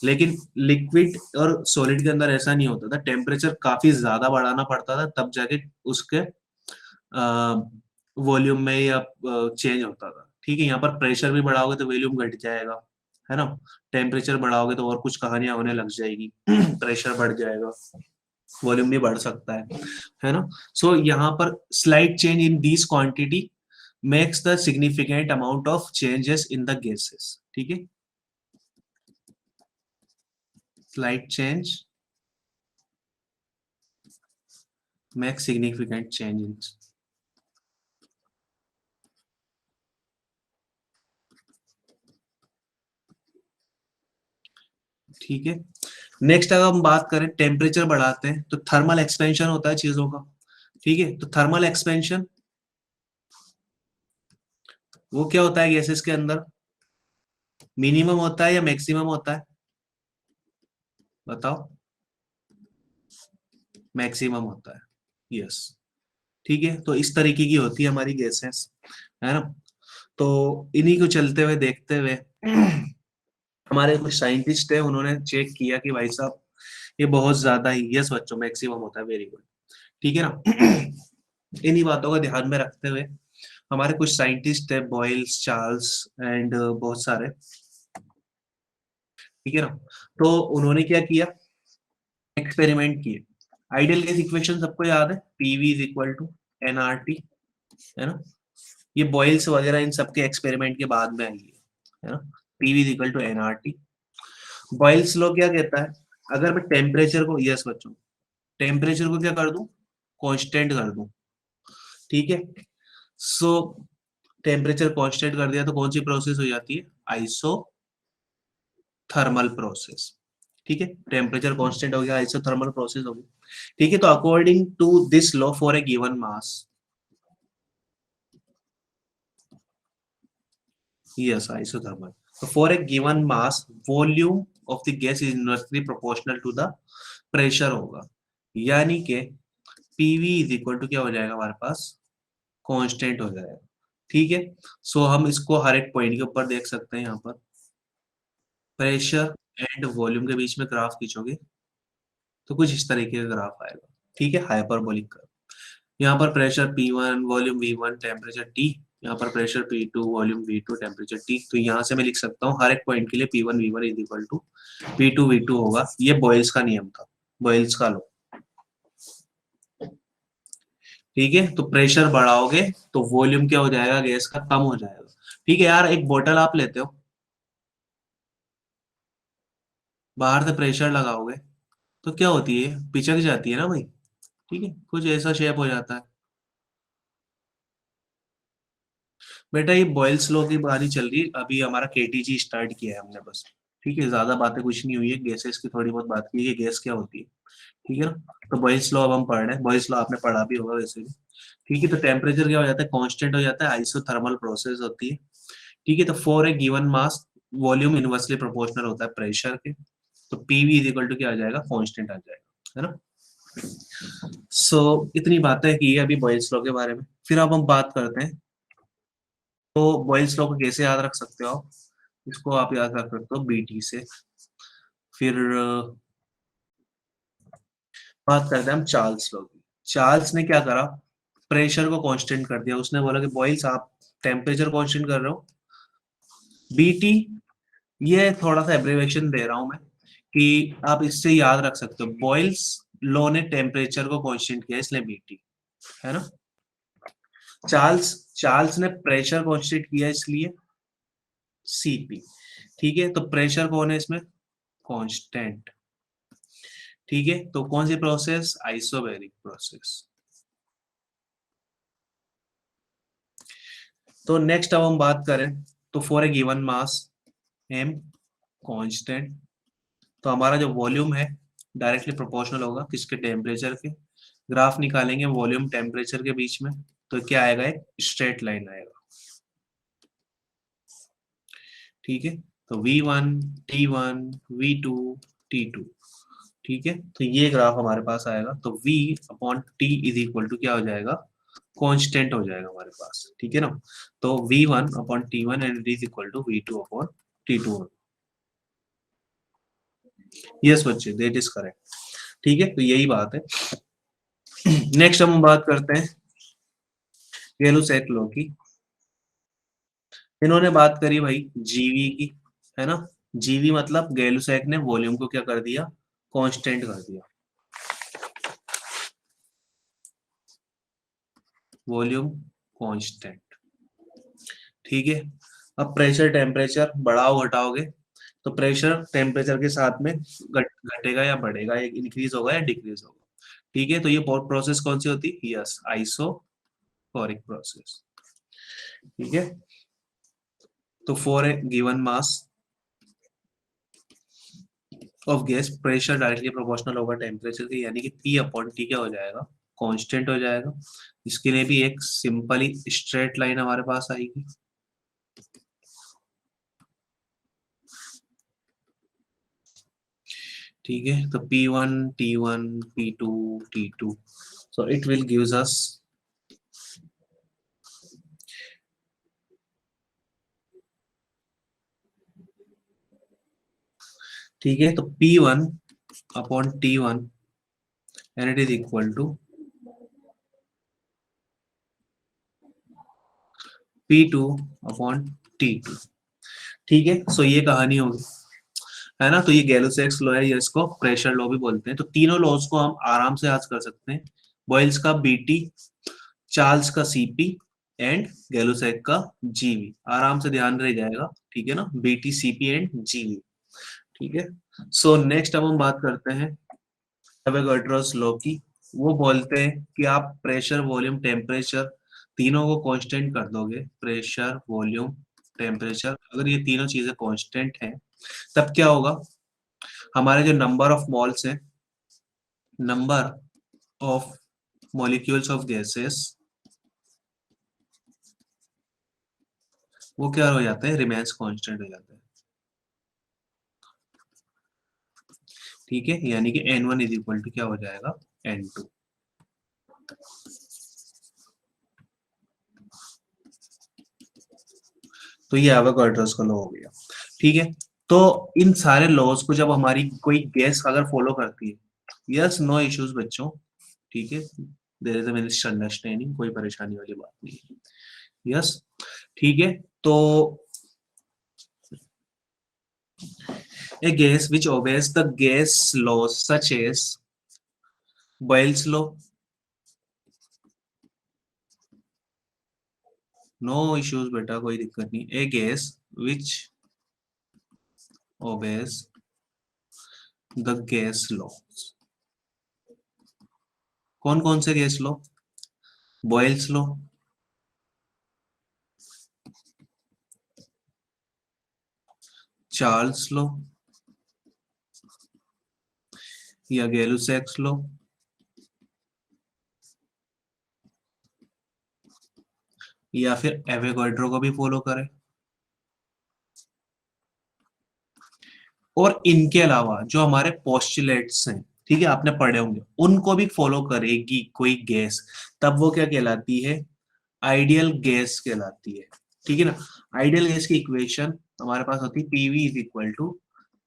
लेकिन लिक्विड और सॉलिड के अंदर ऐसा नहीं होता था, टेम्परेचर काफी ज्यादा बढ़ाना पड़ता था तब जाके उसके वॉल्यूम में या चेंज होता था। ठीक है, यहाँ पर प्रेशर भी बढ़ाओगे तो वॉल्यूम घट जाएगा, है ना। टेम्परेचर बढ़ाओगे तो और कुछ कहानियां होने लग जाएगी प्रेशर बढ़ जाएगा, वॉल्यूम भी बढ़ सकता है ना। सो यहाँ पर slight change in this quantity makes the significant amount of changes in the gases. ठीक है, slight change makes significant change in, ठीक है। नेक्स्ट अगर हम बात करें, टेम्परेचर बढ़ाते हैं तो थर्मल एक्सपेंशन होता है चीजों का। ठीक है, तो थर्मल एक्सपेंशन वो क्या होता है गैसेस के अंदर, मिनिमम होता है या मैक्सिमम होता है, बताओ। मैक्सिमम होता है, यस। ठीक है, तो इस तरीके की होती है हमारी गैसेस, है ना। तो इन्हीं को चलते हुए देखते हुए हमारे कुछ साइंटिस्ट है, उन्होंने चेक किया कि भाई साहब ये बहुत ज्यादा ही, यस बच्चों, मैक्सिमम होता है, वेरी गुड। ठीक है ना इन्हीं बातों को ध्यान में रखते हुए हमारे कुछ साइंटिस्ट है, बॉयल्स, चार्ल्स एंड बहुत सारे, ठीक है ना। तो उन्होंने क्या किया, एक्सपेरिमेंट किए। आइडियल गैस इक्वेशन सबको याद है, PV is equal to NRT, है ना। ये बॉयल्स वगैरह इन सबके एक्सपेरिमेंट के बाद में आई है ना। PV is equal to NRT. Boyle's law क्या कहता है, अगर मैं टेम्परेचर को, यस बच्चों, टेम्परेचर को क्या कर दूं, कांस्टेंट कर दूं, ठीक है। सो टेम्परेचर कांस्टेंट कर दिया तो कौन सी प्रोसेस हो जाती है, आइसो थर्मल प्रोसेस। ठीक है, टेम्परेचर कांस्टेंट हो गया, आइसोथर्मल प्रोसेस हो गई। ठीक है, तो according to this law for a given mass, yes isothermal, so for a given mass volume of the gas is inversely proportional to the pressure होगा, यानी कि PV इज इक्वल टू क्या हो जाएगा हमारे पास, कांस्टेंट हो जाएगा। ठीक है, सो हम इसको हर एक पॉइंट के ऊपर देख सकते हैं। यहाँ पर प्रेशर एंड वॉल्यूम के बीच में ग्राफ खींचोगे तो कुछ इस तरीके का ग्राफ आएगा। ठीक है, हाइपरबोलिक कर्व। यहाँ पर pressure P1, volume V1, temperature T। यहाँ पर pressure P2, volume V2, temperature T। तो यहाँ से मैं लिख सकता हूँ हर एक पॉइंट के लिए P1 V1 is equal to P2 V2 होगा। ये बॉयल्स का नियम था, बॉयल्स का लॉ। ठीक है, तो प्रेशर बढ़ाओगे तो वॉल्यूम क्या हो जाएगा, गैस का कम हो जाएगा। ठीक है यार, एक बोतल आप लेते हो, बाहर से प्रेशर लगाओगे तो क्या होती है, पिचक जाती है ना भाई। ठीक है, कुछ ऐसा शेप हो जाता है। बेटा ये बॉयल्स लॉ की बारी चल रही है, अभी हमारा केटीजी स्टार्ट किया है हमने बस। ठीक है, ज्यादा बातें कुछ नहीं हुई है, गैसेस की थोड़ी बहुत बात की है, गैस क्या होती है। ठीक है ना, तो बॉयल्स लॉ अब हम पढ़ रहे हैं, बॉयल्स लॉ आपने पढ़ा भी होगा वैसे भी। ठीक है, तो टेम्परेचर क्या हो जाता है, कांस्टेंट हो जाता है, आइसोथर्मल प्रोसेस होती है। ठीक है, तो for a given mass volume inversely proportional होता है प्रेशर के, तो पीवी इज इक्वल टू क्या आ जाएगा, कांस्टेंट आ जाएगा, है ना। इतनी बातें की है अभी बॉयल्स लॉ के बारे में। फिर अब हम बात करते हैं, तो बॉयल्स लॉ को कैसे याद रख सकते हो आप, इसको आप याद रख सकते हो बीटी से। फिर बात करते हैं हम चार्ल्स लॉ की। चार्ल्स ने क्या करा, प्रेशर को कांस्टेंट कर दिया। उसने बोला कि बॉयल्स आप टेम्परेचर कांस्टेंट कर रहे हो, बीटी, ये थोड़ा सा एब्रिविएशन दे रहा हूं मैं कि आप इससे याद रख सकते हो, बॉयल्स लॉ ने टेम्परेचर को कांस्टेंट किया इसलिए बीटी, है ना। चार्ल्स चार्ल्स ने प्रेशर कांस्टेंट किया इसलिए सीपी। ठीक है, तो प्रेशर कौन है इसमें, कांस्टेंट। ठीक है, तो कौन सी प्रोसेस, आइसोबैरिक प्रोसेस। तो नेक्स्ट अब हम बात करें, तो for a given mass M constant, तो हमारा जो वॉल्यूम है डायरेक्टली प्रोपोर्शनल होगा किसके, टेम्परेचर के। ग्राफ निकालेंगे वॉल्यूम टेम्परेचर के बीच में, तो क्या आएगा, एक स्ट्रेट लाइन आएगा। ठीक है, तो V1 T1 V2 T2। ठीक है, तो ये ग्राफ हमारे पास आएगा, तो V upon T is equal to क्या हो जाएगा, कांस्टेंट हो जाएगा हमारे पास। ठीक है ना, तो V1 upon T1 and it is equal to V2 upon T2। Yes बच्चे, दैट इज करेक्ट। ठीक है, तो यही बात है। नेक्स्ट हम बात करते हैं गैलो-सेक लॉ की। इन्होंने बात करी भाई जीवी की, है ना। जीवी मतलब गैलो-सेक ने वॉल्यूम को क्या कर दिया, कांस्टेंट कर दिया, वॉल्यूम कांस्टेंट। ठीक है, अब प्रेशर टेम्परेचर बढ़ाओ घटाओगे, तो प्रेशर टेम्परेचर के साथ में घटेगा या बढ़ेगा, एक इंक्रीज होगा या डिक्रीज होगा। ठीक है, तो ये प्रोसेस कौन सी होती है, यस, आइसोकोरिक प्रोसेस। ठीक है, तो for a given mass of gas, pressure directly proportional होगा टेम्परेचर के, यानी कि पी अपॉन टी क्या हो जाएगा, कांस्टेंट हो जाएगा। इसके लिए भी एक सिंपली स्ट्रेट लाइन हमारे पास आएगी। ठीक है, तो P1 T1 P2 T2, so it will gives us, ठीक है, तो P1 upon T1 and it is equal to P2 upon T2। ठीक है, सो ये कहानी होगी, है ना। तो ये गैलो-सेक्स लॉ है, ये इसको प्रेशर लॉ भी बोलते हैं। तो तीनों लॉज को हम आराम से याद कर सकते हैं, बॉयल्स का बीटी, चार्ल्स का सीपी एंड गैलो-सेक का जीवी, आराम से ध्यान रह जाएगा। ठीक है ना, बीटी सीपी एंड जीवी। ठीक है, सो नेक्स्ट अब हम बात करते हैं एवोगाड्रोस लॉ की। वो बोलते हैं कि आप प्रेशर वॉल्यूम टेम्परेचर तीनों को कांस्टेंट कर दोगे, प्रेशर वॉल्यूम टेम्परेचर, अगर ये तीनों चीजें कांस्टेंट हैं, तब क्या होगा, हमारे जो नंबर ऑफ मोल्स है, number of molecules of gases, वो क्या हो जाते हैं, रिमेन्स कांस्टेंट हो जाते हैं। ठीक है, यानी कि N1 इज इक्वल टू क्या हो जाएगा, N2। तो ये एवोगाड्रोस का लॉ हो गया। ठीक है, तो इन सारे लॉज को जब हमारी कोई गैस अगर फॉलो करती है, यस, नो इश्यूज बच्चों। ठीक है, देयर इज अ मिसअंडरस्टैंडिंग, कोई परेशानी वाली बात नहीं है। यस, ठीक है, तो a gas which obeys the gas laws such as Boyle's law, no issues बेटा, कोई दिक्कत नहीं, a gas which obeys the gas laws, कौन कौन से gas law, Boyle's law, Charles law या गैलो-सेक्स लॉ, या फिर एवोगाड्रो को भी फॉलो करें। और इनके अलावा जो हमारे पोस्टुलेट्स हैं, ठीक है, आपने पढ़े होंगे, उनको भी फॉलो करेगी कोई गैस, तब वो क्या कहलाती है? आइडियल गैस कहलाती है। ठीक है ना? आइडियल गैस की इक्वेशन हमारे पास होती है PV is equal to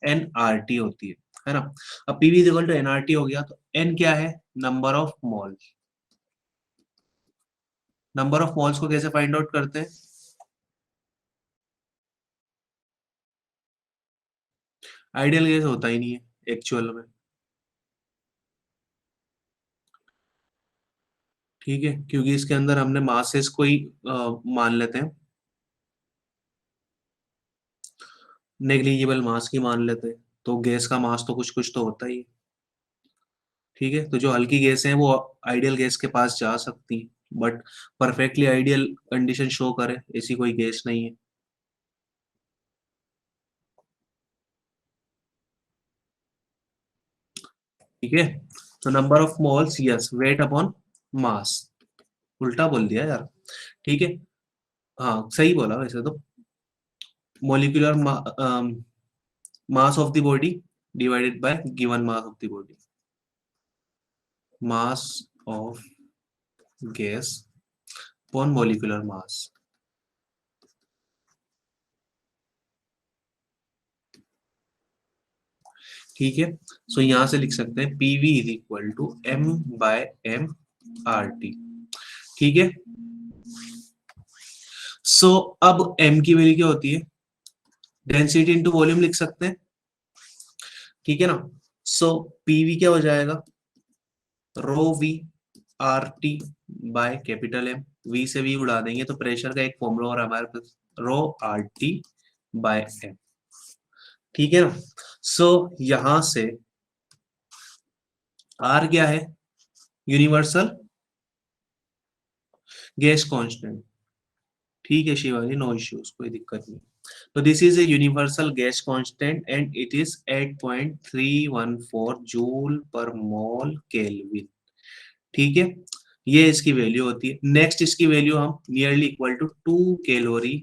NRT होती है ना? अब PV is equal to NRT हो गया, तो एन क्या है? Number of moles. Number of moles को कैसे फाइंड आउट करते हैं? आइडियल गैस होता ही नहीं है एक्चुअल में। ठीक है, क्योंकि इसके अंदर हमने मासेस को ही मान लेते हैं, नेग्लिजिबल मास की मान लेते हैं, तो गैस का मास तो कुछ कुछ तो होता ही है। ठीक है, तो जो हल्की गैस है वो आइडियल गैस के पास जा सकती है, but perfectly ideal condition show करे ऐसी कोई गैस नहीं है। ठीक है, तो number of moles, yes, weight upon mass. उल्टा बोल दिया यार। ठीक है, हाँ सही बोला वैसे तो। Molecular mass of the body divided by given mass of the body, mass of gas upon molecular mass. ठीक है, सो यहां से लिख सकते हैं PV is equal to M by M R T. ठीक है, सो अब m की वैल्यू क्या होती है? डेंसिटी इंटू वॉल्यूम लिख सकते हैं। ठीक है ना? सो पीवी क्या हो जाएगा? Rho v r t by capital m. V से वी उड़ा देंगे तो प्रेशर का एक फॉर्मूला और हमारे पास rho r t by m. ठीक है ना? सो यहां से आर क्या है? Universal gas constant. ठीक है शिवाजी, नो इश्यूज, कोई दिक्कत नहीं। तो this is a universal gas constant and it is 8.314 joule per mole kelvin. ठीक है, ये इसकी वैल्यू होती है। नेक्स्ट इसकी वैल्यू हम नियरली इक्वल टू 2 कैलोरी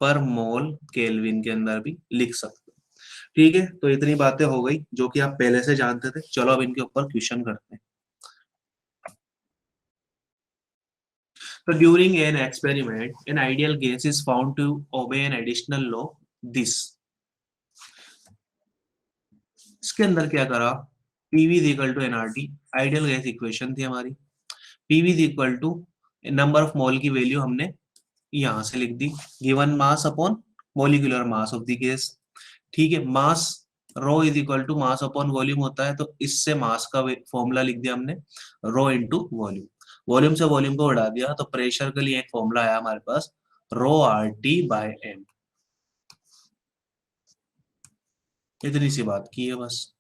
पर मोल केल्विन के अंदर भी लिख सकते हैं। ठीक है, तो इतनी बातें हो गई जो कि आप पहले से जानते थे। चलो अब इनके ऊपर क्वेश्चन करते हैं। तो during an experiment an ideal gas is found to obey an additional law, this. इसके अंदर क्या करा? PV is equal to NRT, ideal gas equation थी हमारी। PV is equal to number of mole की वैल्यू हमने यहां से लिख दी, given mass upon molecular mass of the gas. ठीक है, mass rho is equal to mass upon volume होता है, तो इससे मास का फॉर्मूला लिख दिया हमने, रो इनटू वॉल्यूम। वॉल्यूम से वॉल्यूम को उड़ा दिया तो प्रेशर के लिए एक फॉर्मूला आया हमारे पास, rho r t by M. इतनी सी बात की है बस।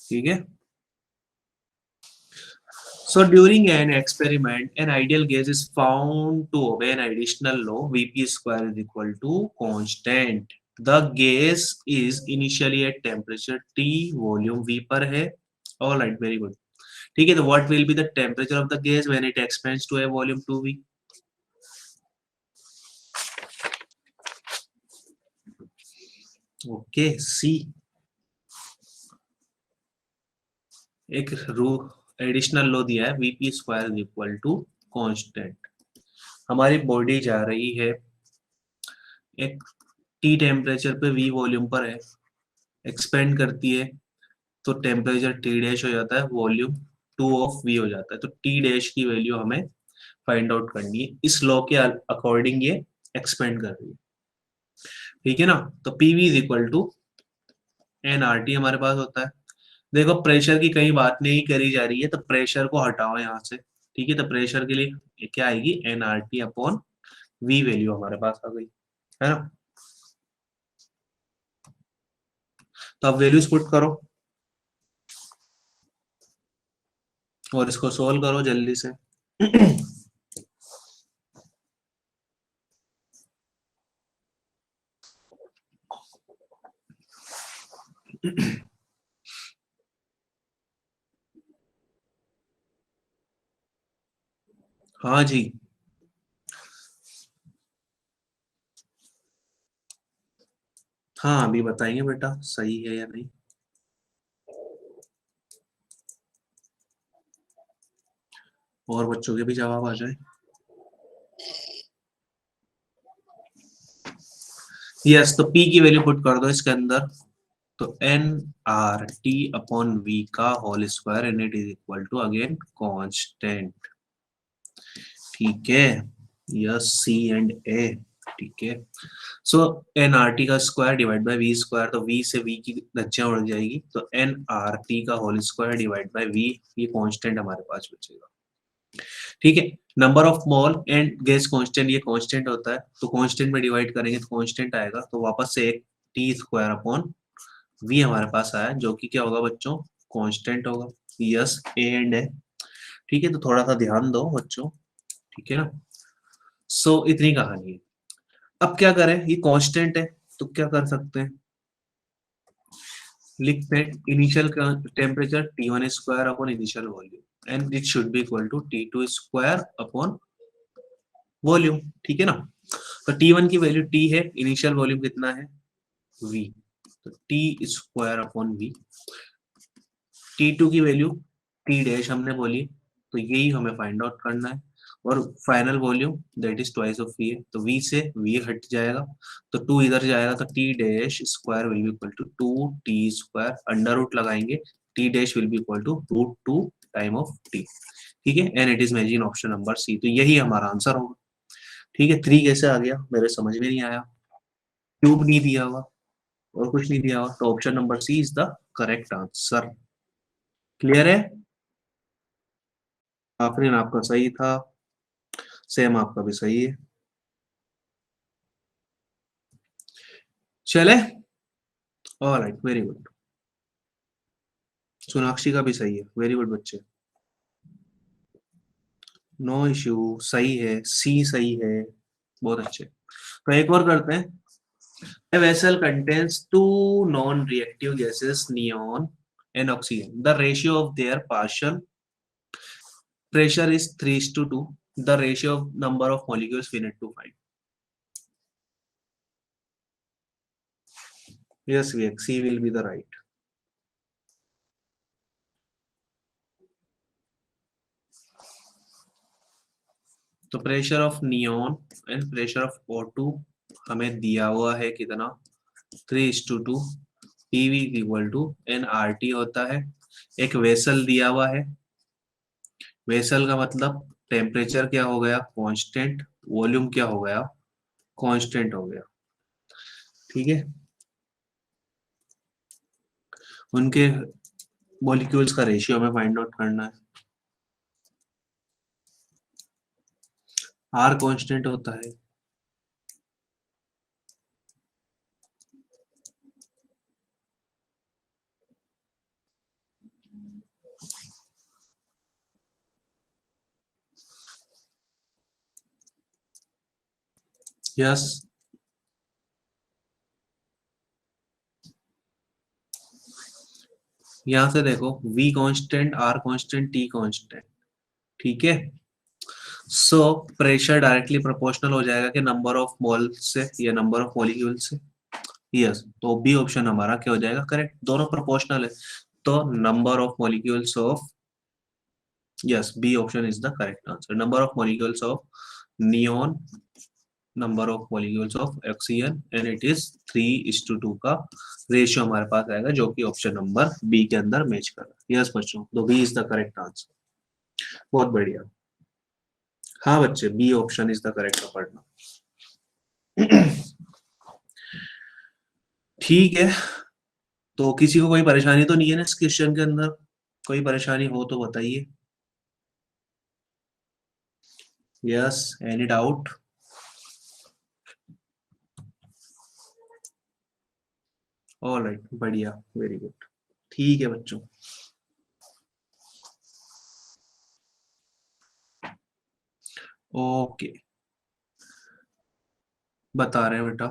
ठीक है, so during an experiment, an ideal gas is found to obey an additional law, Vp square is equal to constant. The gas is initially at temperature T, volume V पर है. All right, very good. ठीक है, तो what will be the temperature of the gas when it expands to a volume 2V? Okay, C. एक रू एडिशनल लो दिया है, Vp square is equal to constant. हमारी बॉडी जा रही है एक टी टेम्परेचर पे वी वॉल्यूम पर है, एक्सपेंड करती है, तो टेम्परेचर टी डैश हो जाता है, वॉल्यूम 2 ऑफ वी हो जाता है। तो टी डैश की वैल्यू हमें फाइंड आउट करनी है, इस लॉ के अकॉर्डिंग ये एक्सपेंड कर रही है। ठीक है ना? तो PV is equal to N are T हमारे पास होता है। देखो प्रेशर की कहीं बात नहीं करी जा रही है, तो प्रेशर को हटाओ यहाँ से। ठीक है, तो प्रेशर के लिए क्या आएगी? N R T upon V value हमारे पास आ गई, है ना? तो अब वैल्यूज पुट करो और इसको सोल्व करो जल्दी से। हाँ जी, हाँ अभी बताएंगे बेटा सही है या नहीं। और बच्चों के भी जवाब आ जाए। यस, तो p की वैल्यू पुट कर दो इसके अंदर। तो n R T upon v का whole square and it is equal to again constant. ठीक है, यस सी एंड ए। ठीक है, सो एन आर टी का square divide by v square, तो वी से वी की धज्जियां उड़ जाएगी, तो एन आर टी का whole square divide by v, ये कांस्टेंट हमारे पास बचेगा। ठीक है, number of mole and gas constant, ये कांस्टेंट होता है, तो कांस्टेंट में डिवाइड करेंगे तो कांस्टेंट आएगा, तो वापस से एक टी स्क्वायर अपॉन वी हमारे पास आया, जो कि क्या होगा बच्चों, कांस्टेंट होगा। यस ए एंड है। ठीक है, तो थोड़ा सा ध्यान दो बच्चों। ठीक है ना, सो इतनी कहानी है। अब क्या करें, ये कांस्टेंट है, तो क्या कर सकते हैं, लिखते हैं initial temperature T1 square upon initial volume and it should be equal to T2 square upon volume. ठीक है ना, तो T1 की वैल्यू T है, इनिशियल वॉल्यूम कितना है V, तो T square upon V। T2 की वैल्यू T डैश हमने बोली, तो यही हमें फाइंड आउट करना है। और final volume that is twice of V है, तो V से V हट जाएगा, तो 2 इधर जाएगा, तो T dash square will be equal to 2T square, under root लगाएंगे, T dash will be equal to root 2 time of T। ठीक है, and it is matching option number C, तो यही हमारा आंसर होगा। ठीक है, 3 कैसे आ गया मेरे समझ में नहीं आया, क्यूब नहीं दिया हुआ और कुछ नहीं दिया हुआ, तो option number C is the correct answer. Clear है, आफरीन आपका सही था, सेम आपका भी सही है। चले, ऑलराइट वेरी गुड, सोनाक्षी का भी सही है, वेरी गुड बच्चे, नो इश्यू, सही है, सी सही है, बहुत अच्छे। तो एक और करते हैं, a vessel contains two non-reactive gases neon and oxygen, the ratio of their partial pressure is 3:2, the ratio of number of molecules we need to find. Yes Vivek, C will be the right. तो pressure of neon and pressure of O2 हमें दिया हुआ है कितना, 3:2, PV इक्वल टू nRT होता है। एक वेसल दिया हुआ है, वेसल का मतलब टेम्परेचर क्या हो गया कांस्टेंट, वॉल्यूम क्या हो गया कांस्टेंट हो गया। ठीक है, उनके मॉलिक्यूल्स का रेशियो हमें फाइंड आउट करना है। आर कांस्टेंट होता है, यस। यहां से देखो V constant, R constant, T constant. ठीक है, सो प्रेशर डायरेक्टली प्रोपोर्शनल हो जाएगा कि नंबर ऑफ मोल से या नंबर ऑफ मॉलिक्यूल से। यस, तो बी ऑप्शन हमारा क्या हो जाएगा करेक्ट, दोनों प्रोपोर्शनल है, तो number of molecules of, yes B option is the correct answer, number of molecules of neon, number of molecules of oxygen and it is 3:2 का रेशियो हमारे पास आएगा, जो कि ऑप्शन नंबर बी के अंदर मैच कर रहा है। यस बच्चों, तो B is the correct answer, बहुत बढ़िया। हाँ बच्चे, B option is the correct पढ़ना। ठीक है, तो किसी को कोई परेशानी तो नहीं है ना इस क्वेश्चन के अंदर, कोई परेशानी हो तो बताइए। Yes, any doubt. ऑलराइट, बढ़िया, वेरी गुड। ठीक है बच्चों, ओके, बता रहे हैं बेटा।